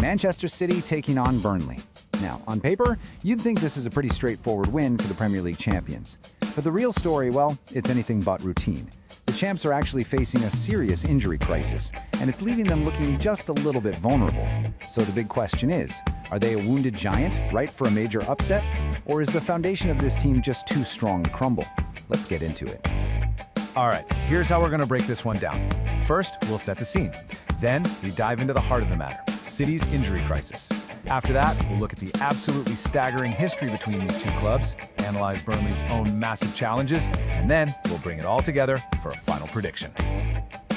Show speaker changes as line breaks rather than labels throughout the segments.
Manchester City taking on Burnley. Now, on paper, you'd think this is a pretty straightforward win for the Premier League champions. But the real story, well, it's anything but routine. The champs are actually facing a serious injury crisis, and it's leaving them looking just a little bit vulnerable. So the big question is, are they a wounded giant, ripe for a major upset? Or is the foundation of this team just too strong to crumble? Let's get into it.
All right, here's how we're going to break this one down. First, we'll set the scene. Then, we dive into the heart of the matter, City's injury crisis. After that, we'll look at the absolutely staggering history between these two clubs, analyze Burnley's own massive challenges, and then we'll bring it all together for a final prediction.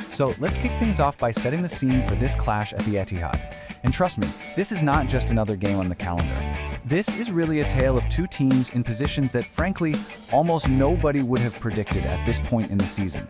So let's kick things off by setting the scene for this clash at the Etihad. And trust me, this is not just another game on the calendar. This is really a tale of two teams in positions that, frankly, almost nobody would have predicted at this point in the season.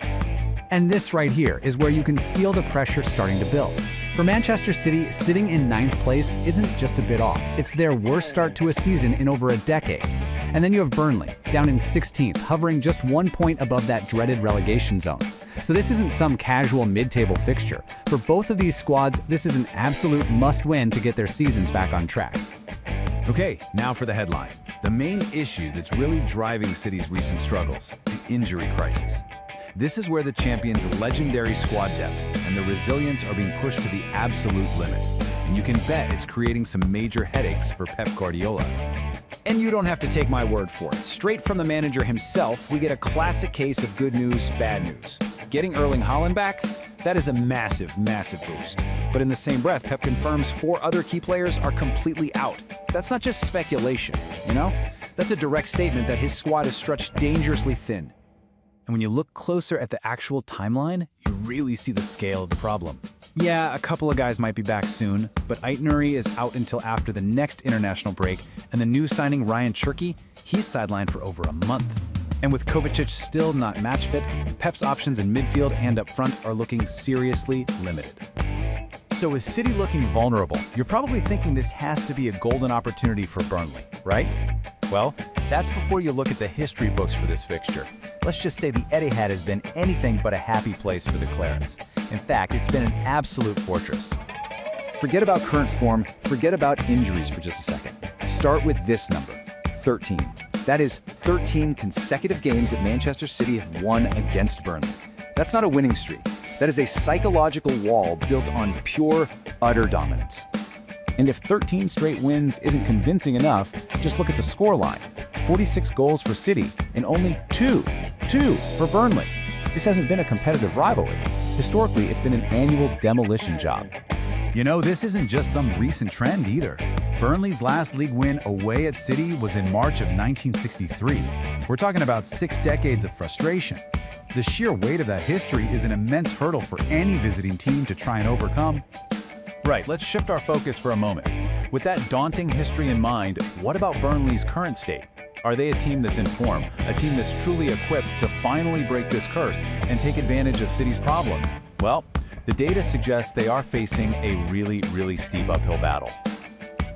And this right here is where you can feel the pressure starting to build. For Manchester City, sitting in 9th place isn't just a bit off. It's their worst start to a season in over a decade. And then you have Burnley, down in 16th, hovering just 1 point above that dreaded relegation zone. So this isn't some casual mid-table fixture. For both of these squads, this is an absolute must-win to get their seasons back on track.
Okay, now for the headline. The main issue that's really driving City's recent struggles, the injury crisis. This is where the champions' legendary squad depth and their resilience are being pushed to the absolute limit. And you can bet it's creating some major headaches for Pep Guardiola.
And you don't have to take my word for it. Straight from the manager himself, we get a classic case of good news, bad news. Getting Erling Haaland back? That is a massive, massive boost. But in the same breath, Pep confirms 4 other key players are completely out. That's not just speculation, you know? That's a direct statement that his squad is stretched dangerously thin. And when you look closer at the actual timeline, you really see the scale of the problem. Yeah, a couple of guys might be back soon, but Aït-Nouri is out until after the next international break, and the new signing Ryan Cherki, he's sidelined for over a month. And with Kovacic still not match fit, Pep's options in midfield and up front are looking seriously limited. So with City looking vulnerable, you're probably thinking this has to be a golden opportunity for Burnley, right? Well, that's before you look at the history books for this fixture. Let's just say the Etihad has been anything but a happy place for the Clarets. In fact, it's been an absolute fortress. Forget about current form, forget about injuries for just a second. Start with this number, 13. That is 13 consecutive games that Manchester City have won against Burnley. That's not a winning streak. That is a psychological wall built on pure, utter dominance. And if 13 straight wins isn't convincing enough, just look at the scoreline. 46 goals for City and only 2 for Burnley. This hasn't been a competitive rivalry. Historically, it's been an annual demolition job.
You know, this isn't just some recent trend either. Burnley's last league win away at City was in March of 1963. We're talking about 6 decades of frustration. The sheer weight of that history is an immense hurdle for any visiting team to try and overcome. Right, let's shift our focus for a moment. With that daunting history in mind, what about Burnley's current state? Are they a team that's in form, a team that's truly equipped to finally break this curse and take advantage of City's problems? Well, the data suggests they are facing a really steep uphill battle.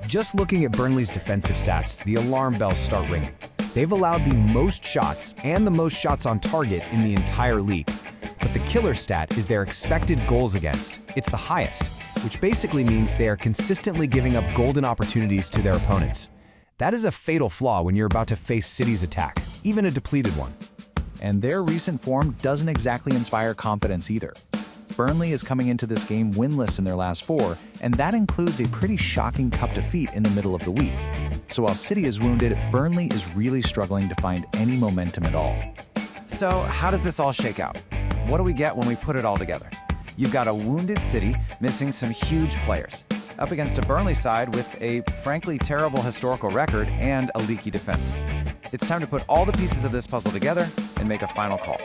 Just looking at Burnley's defensive stats, the alarm bells start ringing. They've allowed the most shots and the most shots on target in the entire league. But the killer stat is their expected goals against. It's the highest, which basically means they are consistently giving up golden opportunities to their opponents. That is a fatal flaw when you're about to face City's attack, even a depleted one. And their recent form doesn't exactly inspire confidence either. Burnley is coming into this game winless in their last 4, and that includes a pretty shocking cup defeat in the middle of the week. So while City is wounded, Burnley is really struggling to find any momentum at all. So how does this all shake out? What do we get when we put it all together? You've got a wounded City missing some huge players, up against a Burnley side with a frankly terrible historical record and a leaky defense. It's time to put all the pieces of this puzzle together and make a final call.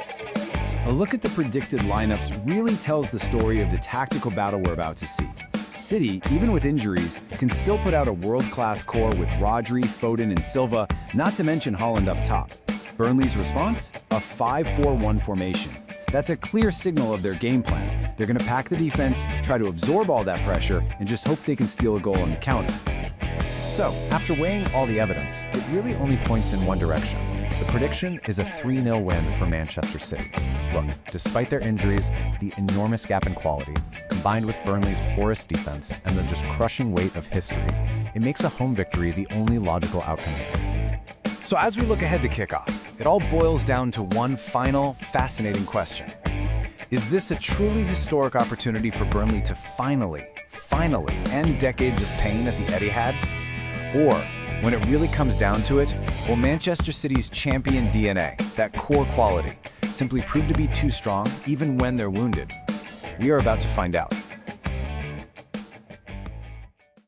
A look at the predicted lineups really tells the story of the tactical battle we're about to see. City, even with injuries, can still put out a world-class core with Rodri, Foden, and Silva, not to mention Haaland up top. Burnley's response? A 5-4-1 formation. That's a clear signal of their game plan. They're going to pack the defense, try to absorb all that pressure, and just hope they can steal a goal on the counter. So, after weighing all the evidence, it really only points in one direction.
The prediction is a 3-0 win for Manchester City. Look, despite their injuries, the enormous gap in quality, combined with Burnley's porous defense and the just crushing weight of history, it makes a home victory the only logical outcome here.
So as we look ahead to kickoff, it all boils down to one final, fascinating question. Is this a truly historic opportunity for Burnley to finally end decades of pain at the Etihad? Or, when it really comes down to it, will Manchester City's champion DNA, that core quality, simply prove to be too strong even when they're wounded? We are about to find out.